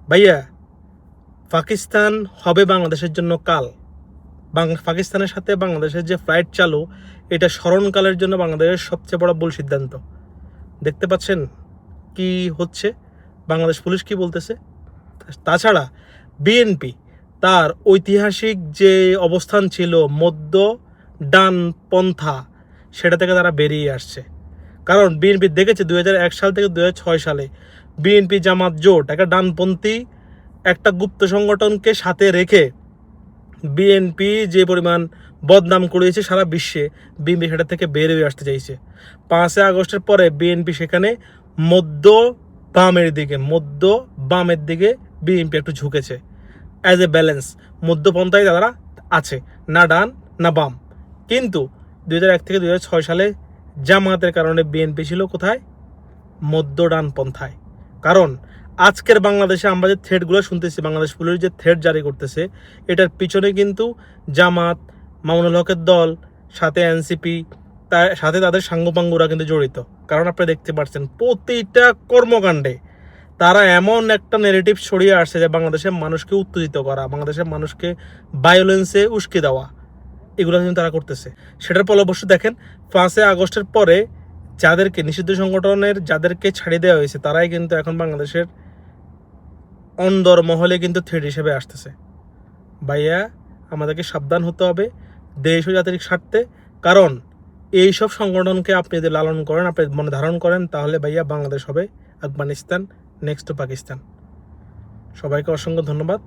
ভাইয়া, পাকিস্তান হবে বাংলাদেশের জন্য কাল। পাকিস্তানের সাথে বাংলাদেশের যে ফ্লাইট চালু, এটা স্মরণকালের জন্য বাংলাদেশের সবচেয়ে বড় ভুল সিদ্ধান্ত। দেখতে পাচ্ছেন কি হচ্ছে, বাংলাদেশ পুলিশ কি বলতেছে। তাছাড়া বিএনপি তার ঐতিহাসিক যে অবস্থান ছিল মধ্য ডান পন্থা, সেটা থেকে তারা বেরিয়ে আসছে। কারণ বিএনপি দেখেছে 2001 সাল থেকে 2006 সালে বিএনপি জামাত জোট একটা ডানপন্থী একটা গুপ্ত সংগঠনকে সাথে রেখে বিএনপি যে পরিমাণ বদনাম করেছে সারা বিশ্বে, বিএনপি সেটা থেকে বের হয়ে আসতে চাইছে। 5 আগস্টের পরে বিএনপি সেখানে মধ্য বামের দিকে বিএনপি একটু ঝুঁকেছে। অ্যাজ এ ব্যালেন্স মধ্যপন্থায় তারা আছে, না ডান না বাম। কিন্তু 2001 থেকে 2006 সালে জামাতের কারণে বিএনপি ছিল কোথায়? মধ্য ডান পন্থায়। কারণ আজকের বাংলাদেশে আমরা যে থ্রেডগুলো শুনতেছি, বাংলাদেশ পুলিশ যে থ্রেড জারি করতেছে, এটার পিছনে কিন্তু জামাত, মামুনুল হকের দল, সাথে এনসিপি, তার সাথে তাদের সাঙ্গপাঙ্গরা কিন্তু জড়িত। কারণ আপনি দেখতে পাচ্ছেন প্রতিটা কর্মকাণ্ডে তারা এমন একটা নেগেটিভ ছড়িয়ে আসছে যে বাংলাদেশের মানুষকে উত্তেজিত করা, বাংলাদেশের মানুষকে ভায়োলেন্সে উস্কে দেওয়া, এগুলো কিন্তু তারা করতেছে। সেটার ফলে অবশ্য দেখেন 5 আগস্টের পরে যাদেরকে নিষিদ্ধ সংগঠনের যাদেরকে ছাড়িয়ে দেওয়া হয়েছে, তারাই কিন্তু এখন বাংলাদেশের অন্দর মহলে কিন্তু থ্রেড হিসেবে আসতেছে। ভাইয়া, আমাদেরকে সাবধান হতে হবে দেশ ও জাতির স্বার্থে। কারণ এইসব সংগঠনকে আপনি যদি লালন করেন, আপনি মনে ধারণ করেন, তাহলে ভাইয়া বাংলাদেশ হবে আফগানিস্তান, নেক্সট টু পাকিস্তান। সবাইকে অসংখ্য ধন্যবাদ।